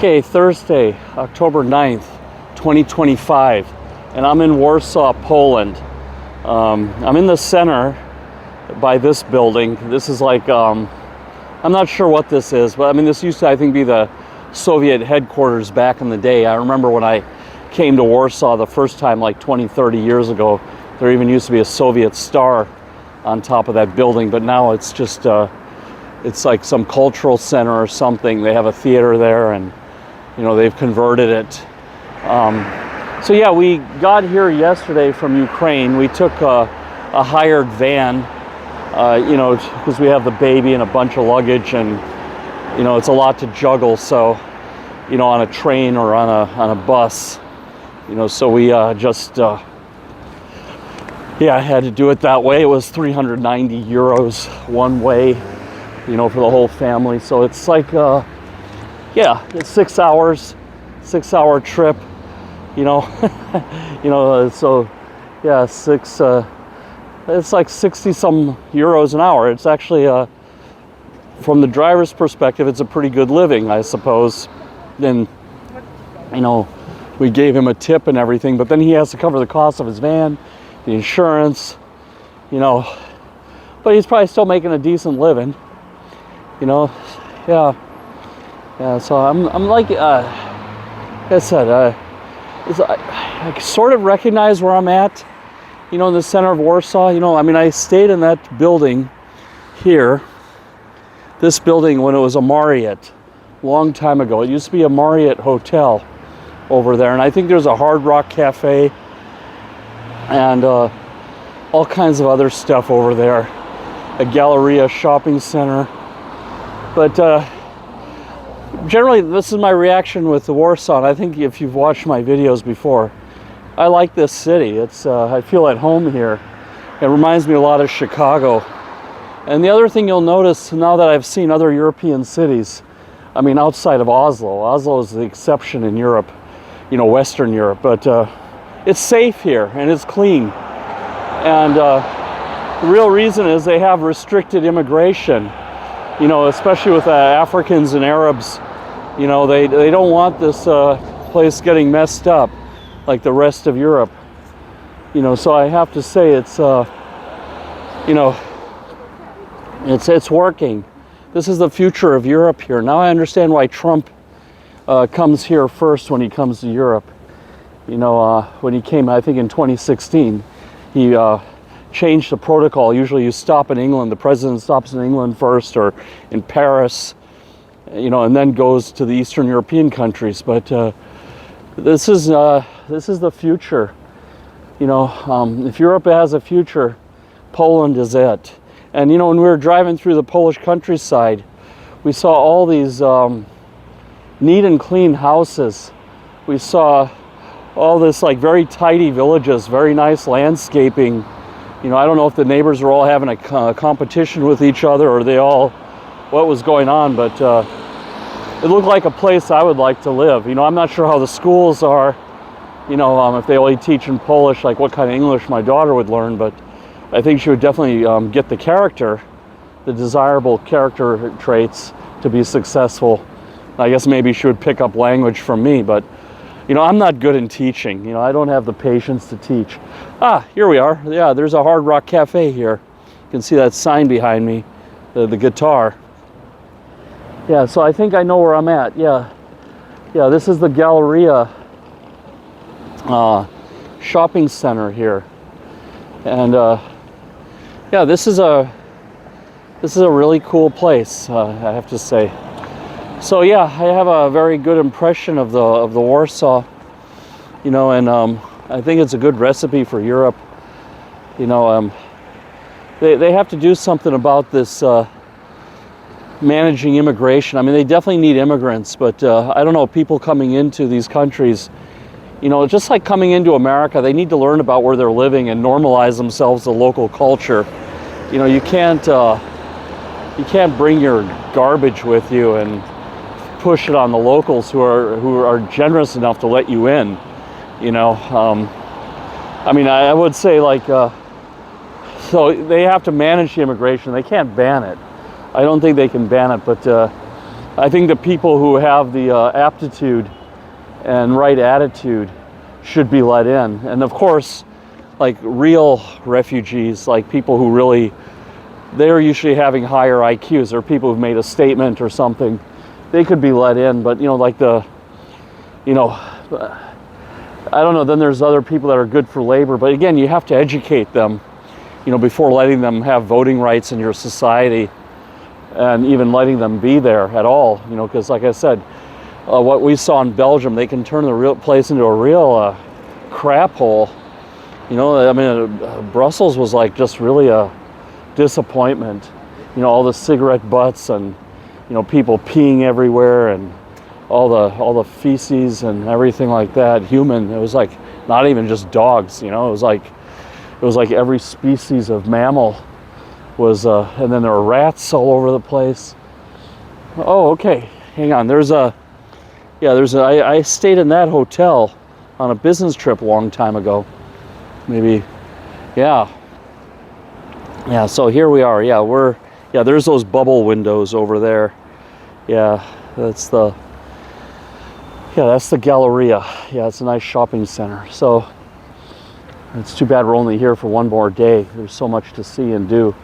Okay, Thursday, October 9th, 2025, and I'm in Warsaw, Poland. I'm in the center by this building. This is like, I'm not sure what this is, but I mean, this used to, I think, be the Soviet headquarters back in the day. I remember when I came to Warsaw the first time, like 20, 30 years ago, there even used to be a Soviet star on top of that building, but now it's just, it's like some cultural center or something. They have a theater there, and you know, they've converted it. So yeah, we got here yesterday from Ukraine. We took a hired van, you know, because we have the baby and a bunch of luggage, and you know, it's a lot to juggle. So, you know, on a train or on a bus, you know, so we just yeah, I had to do it that way. It was 390 euros one way, you know, for the whole family. So it's like yeah, it's 6 hours, 6 hour trip, you know, you know, so yeah, it's like 60 some euros an hour. It's actually, from the driver's perspective, it's a pretty good living, I suppose. Then, you know, we gave him a tip and everything, but then he has to cover the cost of his van, the insurance, you know, but he's probably still making a decent living, you know, yeah. Yeah, so I'm like, like I said, I sort of recognize where I'm at, you know, in the center of Warsaw. You know, I mean, I stayed in that building here, this building, when it was a Marriott, long time ago. It used to be a Marriott hotel over there, and I think there's a Hard Rock Cafe and all kinds of other stuff over there, a Galleria shopping center, but generally, this is my reaction with the Warsaw, and I think if you've watched my videos before, I like this city. It's I feel at home here. It reminds me a lot of Chicago. And the other thing you'll notice now that I've seen other European cities, I mean, outside of Oslo. Oslo is the exception in Europe, you know, Western Europe, but it's safe here and it's clean. And the real reason is they have restricted immigration, you know, especially with Africans and Arabs. You know, they don't want this place getting messed up like the rest of Europe. You know, so I have to say it's, you know, it's working. This is the future of Europe here. Now I understand why Trump comes here first when he comes to Europe. You know, when he came, I think in 2016, he changed the protocol. Usually you stop in England, the president stops in England first or in Paris, you know, and then goes to the Eastern European countries. But this is the future. You know, if Europe has a future, Poland is it. And you know, when we were driving through the Polish countryside, we saw all these neat and clean houses. We saw all this like very tidy villages, very nice landscaping. You know, I don't know if the neighbors are all having a competition with each other or they all, what was going on, but it looked like a place I would like to live. You know, I'm not sure how the schools are, you know, if they only teach in Polish, like what kind of English my daughter would learn, but I think she would definitely get the character, the desirable character traits to be successful. I guess maybe she would pick up language from me, but you know, I'm not good in teaching. You know, I don't have the patience to teach. Ah, here we are. Yeah, there's a Hard Rock Cafe here. You can see that sign behind me, the guitar. Yeah, so I think I know where I'm at. Yeah, yeah. This is the Galleria shopping center here, and yeah, this is a really cool place. I have to say. So yeah, I have a very good impression of the Warsaw, you know, and I think it's a good recipe for Europe. You know, they have to do something about this managing immigration. I mean, they definitely need immigrants, but I don't know, people coming into these countries, you know, just like coming into America, they need to learn about where they're living and normalize themselves to local culture. You know, you can't bring your garbage with you and push it on the locals who are generous enough to let you in. You know, I mean, I would say like, so they have to manage the immigration. They can't ban it. I don't think they can ban it, but I think the people who have the aptitude and right attitude should be let in. And of course, like real refugees, like people who really, they're usually having higher IQs, or people who've made a statement or something, they could be let in. But like the, I don't know, then there's other people that are good for labor. But again, you have to educate them, before letting them have voting rights in your society, and even letting them be there at all, because like I said, what we saw in Belgium, they can turn the real place into a real crap hole. I mean, Brussels was like just really a disappointment. All the cigarette butts and, people peeing everywhere, and all the feces and everything like that. Human, it was like not even just dogs, it was like every species of mammal was, and then there were rats all over the place. Oh, okay, hang on. I stayed in that hotel on a business trip a long time ago. Maybe, yeah. So here we are. There's those bubble windows over there. That's the Galleria. It's a nice shopping center. So it's too bad we're only here for one more day. There's so much to see and do.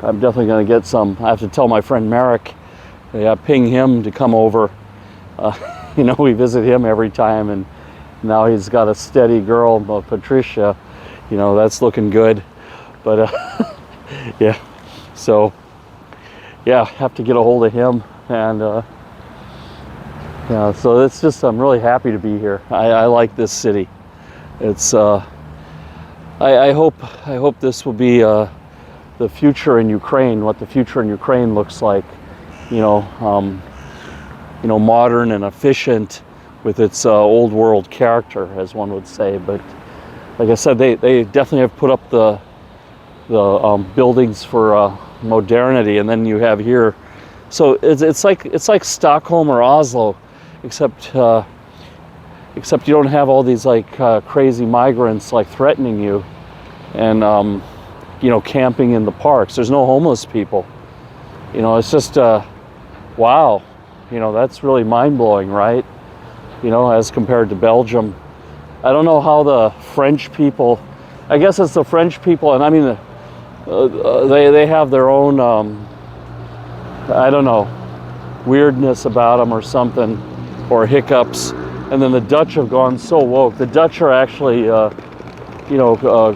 I'm definitely going to get some. I have to tell my friend Merrick, ping him to come over. We visit him every time, and now he's got a steady girl, Patricia. That's looking good. But have to get a hold of him, and so it's just, I'm really happy to be here. I like this city. It's I hope this will be the future in Ukraine, what the future in Ukraine looks like, modern and efficient with its old world character, as one would say. But like I said, they definitely have put up the buildings for modernity, and then you have here. So it's like Stockholm or Oslo, except you don't have all these like crazy migrants like threatening you, and camping in the parks. There's no homeless people. It's just wow. That's really mind-blowing, right? As compared to Belgium. I don't know how the French people, I guess it's the French people, and I mean, they have their own, I don't know, weirdness about them or something, or hiccups. And then the Dutch have gone so woke. The Dutch are actually,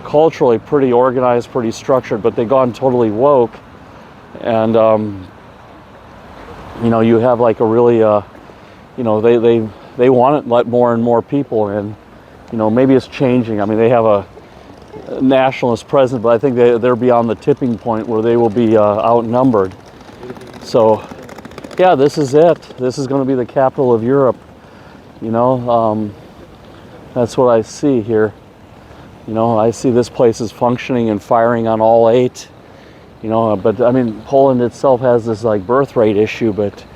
culturally pretty organized, pretty structured, but they've gone totally woke. And, you have like a really, they want to let more and more people in. Maybe it's changing. I mean, they have a nationalist president, but I think they're beyond the tipping point where they will be outnumbered. So, this is it. This is going to be the capital of Europe. That's what I see here. I see this place is functioning and firing on all eight. But I mean, Poland itself has this like birth rate issue, but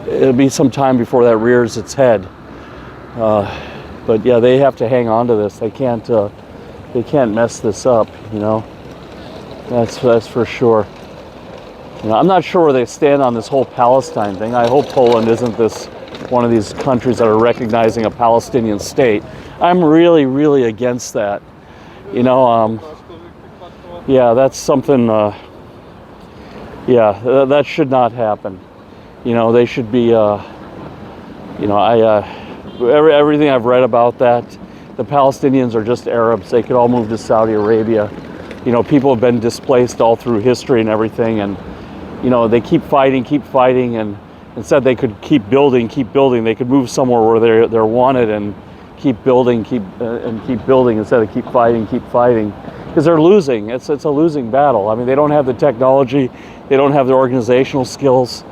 it'll be some time before that rears its head. But they have to hang on to this. They can't mess this up. That's for sure. I'm not sure where they stand on this whole Palestine thing. I hope Poland isn't one of these countries that are recognizing a Palestinian state. I'm really, really against that. That's something. That should not happen. They should be. Everything I've read about that, the Palestinians are just Arabs. They could all move to Saudi Arabia. People have been displaced all through history and everything, and they keep fighting, and instead they could keep building. They could move somewhere where they're wanted and keep building instead of keep fighting, because they're losing. It's a losing battle. I mean, they don't have the technology, they don't have the organizational skills,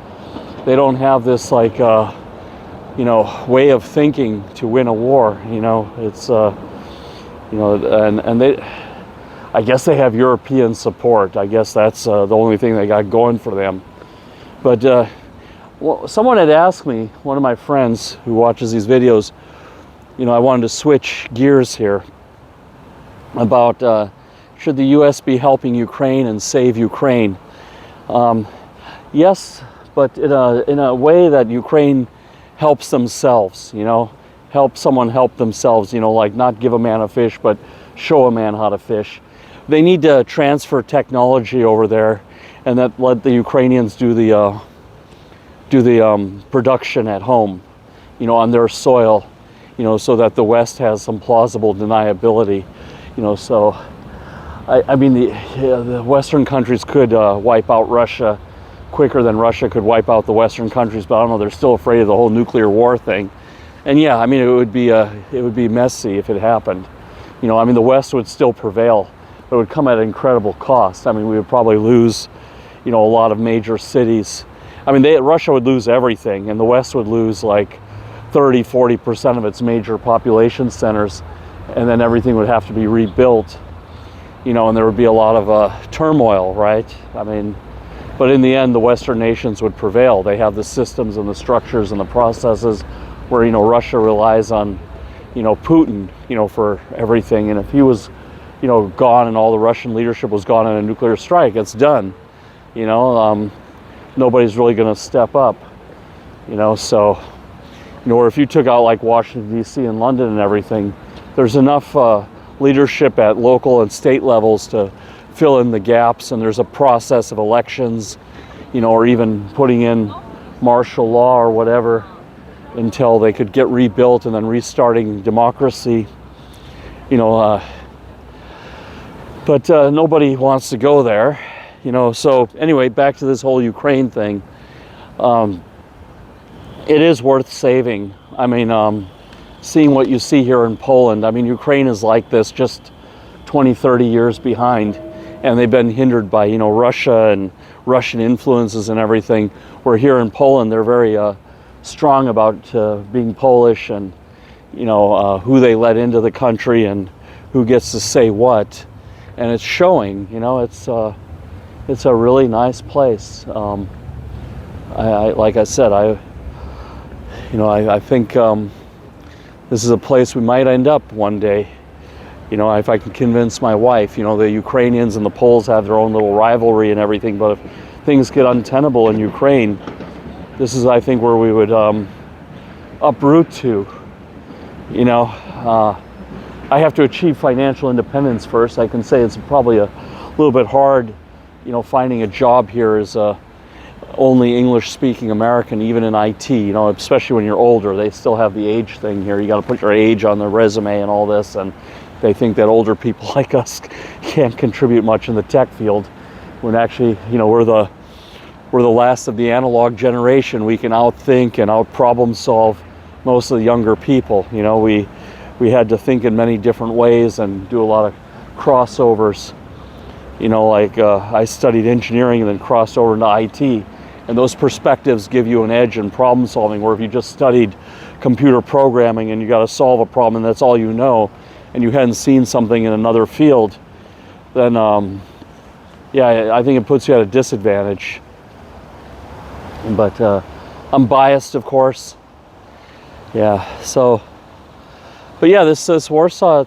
they don't have this like way of thinking to win a war. It's and they, I guess they have European support. I guess that's the only thing they got going for them. But someone had asked me, one of my friends who watches these videos, I wanted to switch gears here about should the U.S. be helping Ukraine and save Ukraine? Yes, but in a way that Ukraine helps themselves, help someone help themselves, like not give a man a fish, but show a man how to fish. They need to transfer technology over there, and that let the Ukrainians do the production at home, on their soil, so that the West has some plausible deniability, so I mean the Western countries could wipe out Russia quicker than Russia could wipe out the Western countries, but I don't know, they're still afraid of the whole nuclear war thing. And yeah, I mean, it would be messy if it happened. I mean, the West would still prevail, but it would come at an incredible cost. I mean, we would probably lose, a lot of major cities. I mean, Russia would lose everything, and the West would lose like 30-40% of its major population centers, and then everything would have to be rebuilt, and there would be a lot of turmoil, right? I mean, but in the end, the Western nations would prevail. They have the systems and the structures and the processes where, Russia relies on, Putin, for everything. And if he was, gone and all the Russian leadership was gone in a nuclear strike, it's done. Nobody's really going to step up, so, or if you took out like Washington, D.C. and London and everything, there's enough leadership at local and state levels to fill in the gaps, and there's a process of elections, or even putting in martial law or whatever until they could get rebuilt and then restarting democracy, but nobody wants to go there, so anyway, back to this whole Ukraine thing. It is worth saving. I mean, seeing what you see here in Poland, I mean, Ukraine is like this, just 20-30 years behind, and they've been hindered by, Russia and Russian influences and everything, where here in Poland, they're very strong about being Polish and, who they let into the country and who gets to say what. And it's showing, it's a really nice place. Like I said, I think this is a place we might end up one day. If I can convince my wife, the Ukrainians and the Poles have their own little rivalry and everything, but if things get untenable in Ukraine, this is, I think, where we would uproot to. I have to achieve financial independence first. I can say it's probably a little bit hard, finding a job here as a only English-speaking American, even in IT, especially when you're older. They still have the age thing here. You got to put your age on the resume and all this, and they think that older people like us can't contribute much in the tech field, when actually, we're the last of the analog generation. We can outthink and out-problem solve most of the younger people. We had to think in many different ways and do a lot of crossovers. Like I studied engineering and then crossed over into IT, and those perspectives give you an edge in problem solving, where if you just studied computer programming and you got to solve a problem and that's all you know, and you hadn't seen something in another field, then yeah, I think it puts you at a disadvantage. But I'm biased, of course. Yeah, so, but yeah, this Warsaw,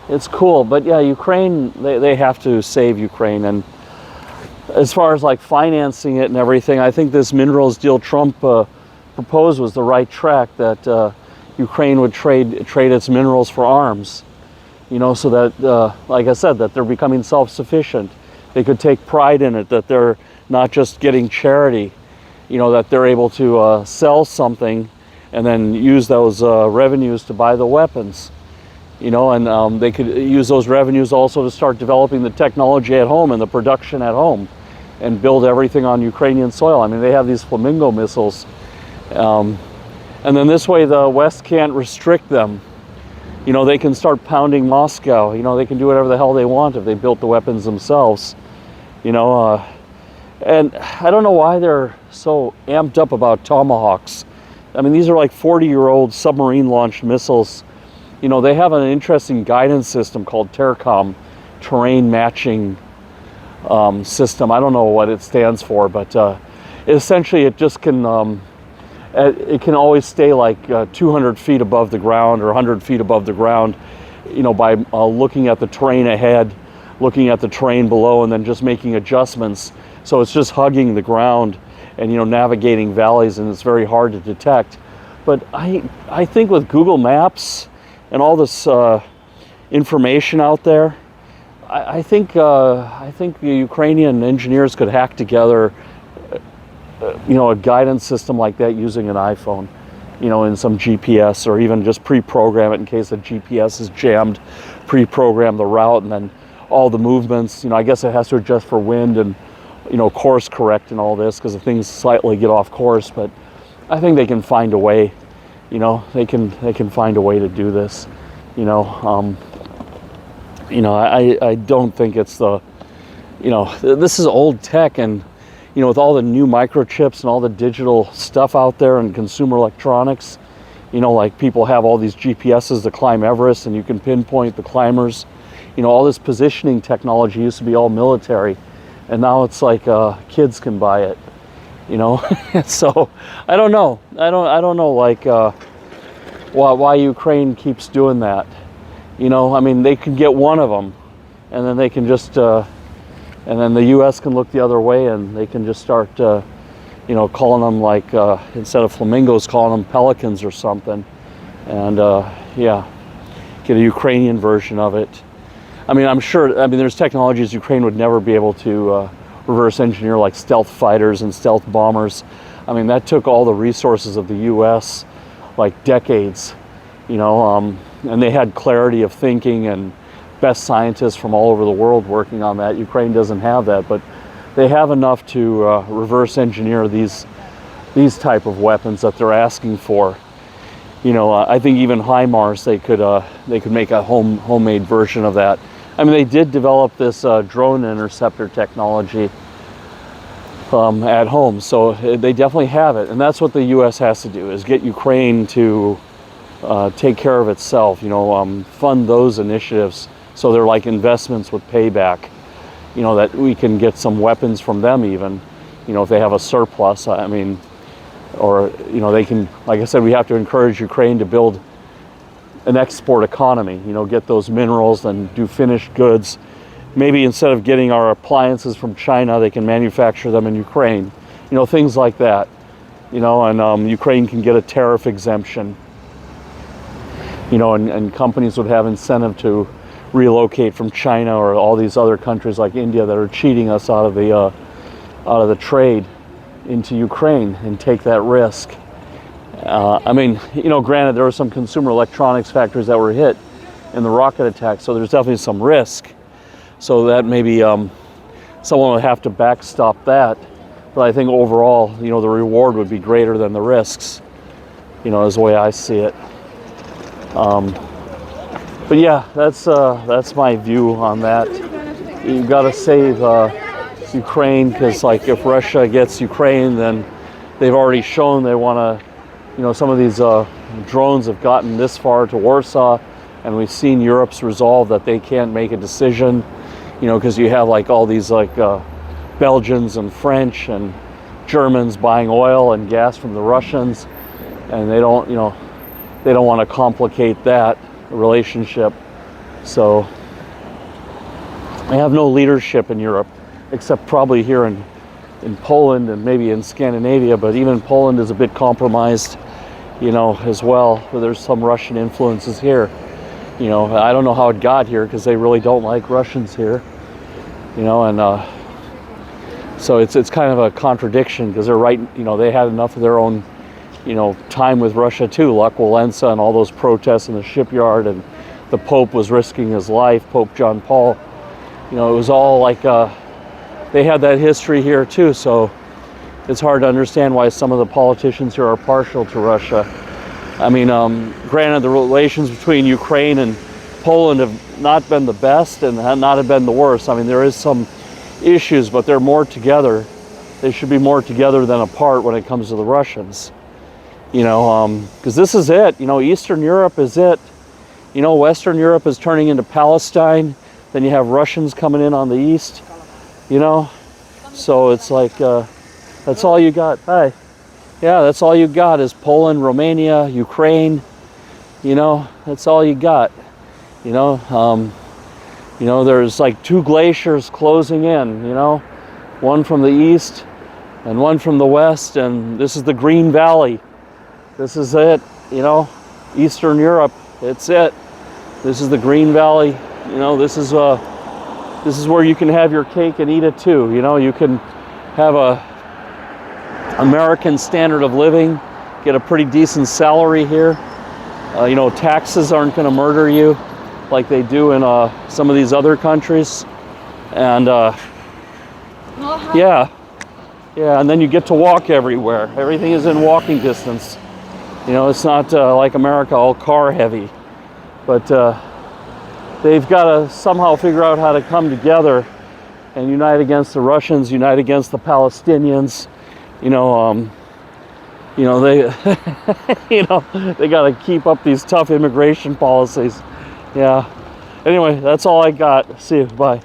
it's cool. But yeah, Ukraine, they have to save Ukraine. And as far as like financing it and everything, I think this minerals deal Trump proposed was the right track, that Ukraine would trade its minerals for arms, so that, like I said, that they're becoming self-sufficient. They could take pride in it, that they're not just getting charity, that they're able to sell something and then use those revenues to buy the weapons, and they could use those revenues also to start developing the technology at home and the production at home and build everything on Ukrainian soil. I mean, they have these Flamingo missiles. And then this way the West can't restrict them. They can start pounding Moscow. They can do whatever the hell they want if they built the weapons themselves. And I don't know why they're so amped up about Tomahawks. I mean, these are like 40-year-old submarine-launched missiles. They have an interesting guidance system called TERCOM, Terrain Matching System. I don't know what it stands for, but essentially it just can... it can always stay like 200 feet above the ground or 100 feet above the ground, by looking at the terrain ahead, looking at the terrain below, and then just making adjustments So it's just hugging the ground and, you know, navigating valleys, and it's very hard to detect. But I think with Google Maps and all this information out there, I think the Ukrainian engineers could hack together, you know, a guidance system like that using an iPhone, you know, in some GPS, or even just pre-program it in case the GPS is jammed, pre-program the route, and then all the movements. You know, I guess it has to adjust for wind and, you know, course correct and all this, because if things slightly get off course. But I think they can find a way, you know, they can find a way to do this, you know. I don't think it's the, you know, this is old tech, and, you know, with all the new microchips and all the digital stuff out there and consumer electronics, you know, like people have all these GPSs to climb Everest, and you can pinpoint the climbers. You know, all this positioning technology used to be all military, and now it's like kids can buy it, you know. So I don't know. I don't know, like, why Ukraine keeps doing that. You know, I mean, they could get one of them, and then they can just, and then the U.S. can look the other way, and they can just start, you know, calling them, like, instead of flamingos, calling them pelicans or something, and yeah, get a Ukrainian version of it. I mean, I'm sure, I mean, there's technologies Ukraine would never be able to reverse engineer, like stealth fighters and stealth bombers. I mean, that took all the resources of the U.S., like, decades, you know, and they had clarity of thinking and best scientists from all over the world working on that. Ukraine doesn't have that, but they have enough to reverse engineer these type of weapons that they're asking for. You know, I think even HIMARS, they could make a homemade version of that. I mean, they did develop this drone interceptor technology at home, so they definitely have it, and that's what the U.S. has to do, is get Ukraine to take care of itself, you know, fund those initiatives so they're like investments with payback, you know, that we can get some weapons from them even, you know, if they have a surplus. I mean, or, you know, they can, like I said, we have to encourage Ukraine to build an export economy, you know, get those minerals and do finished goods. Maybe instead of getting our appliances from China, they can manufacture them in Ukraine, you know, things like that, you know, and Ukraine can get a tariff exemption. You know, and companies would have incentive to relocate from China or all these other countries like India that are cheating us out of the trade into Ukraine and take that risk. I mean, you know, granted, there were some consumer electronics factories that were hit in the rocket attack, so there's definitely some risk. So that maybe someone would have to backstop that. But I think overall, you know, the reward would be greater than the risks, you know, is the way I see it. But yeah, that's my view on that. You've got to save Ukraine, because, like, if Russia gets Ukraine, then they've already shown they want to, you know, some of these drones have gotten this far to Warsaw, and we've seen Europe's resolve that they can't make a decision, you know, because you have like all these like Belgians and French and Germans buying oil and gas from the Russians, and they don't, you know, they don't want to complicate that relationship. So they have no leadership in Europe, except probably here in Poland and maybe in Scandinavia, but even Poland is a bit compromised, you know, as well. But there's some Russian influences here. You know, I don't know how it got here, because they really don't like Russians here, you know, and so it's kind of a contradiction, because they're right, you know, they had enough of their own, you know, time with Russia too. Lech Walesa and all those protests in the shipyard, and the Pope was risking his life, Pope John Paul. You know, it was all like they had that history here too, so it's hard to understand why some of the politicians here are partial to Russia. I mean, granted, the relations between Ukraine and Poland have not been the best and have not been the worst. I mean, there is some issues, but they're more together. They should be more together than apart when it comes to the Russians. You know, because this is it. You know, Eastern Europe is it. You know, Western Europe is turning into Palestine. Then you have Russians coming in on the east. You know, so it's like that's all you got. Hi, yeah, that's all you got is Poland, Romania, Ukraine. You know, that's all you got. You know, there's like 2 glaciers closing in. You know, one from the east and one from the west, and this is the Green Valley. This is it, you know, Eastern Europe. It's it. This is the Green Valley. You know, this is where you can have your cake and eat it too. You know, you can have a American standard of living, get a pretty decent salary here. You know, taxes aren't going to murder you like they do in some of these other countries. And yeah, and then you get to walk everywhere. Everything is in walking distance. You know, it's not like America, all car heavy. But they've got to somehow figure out how to come together and unite against the Russians, unite against the Palestinians. You know, they, you know, they got to keep up these tough immigration policies. Yeah. Anyway, that's all I got. See you. Bye.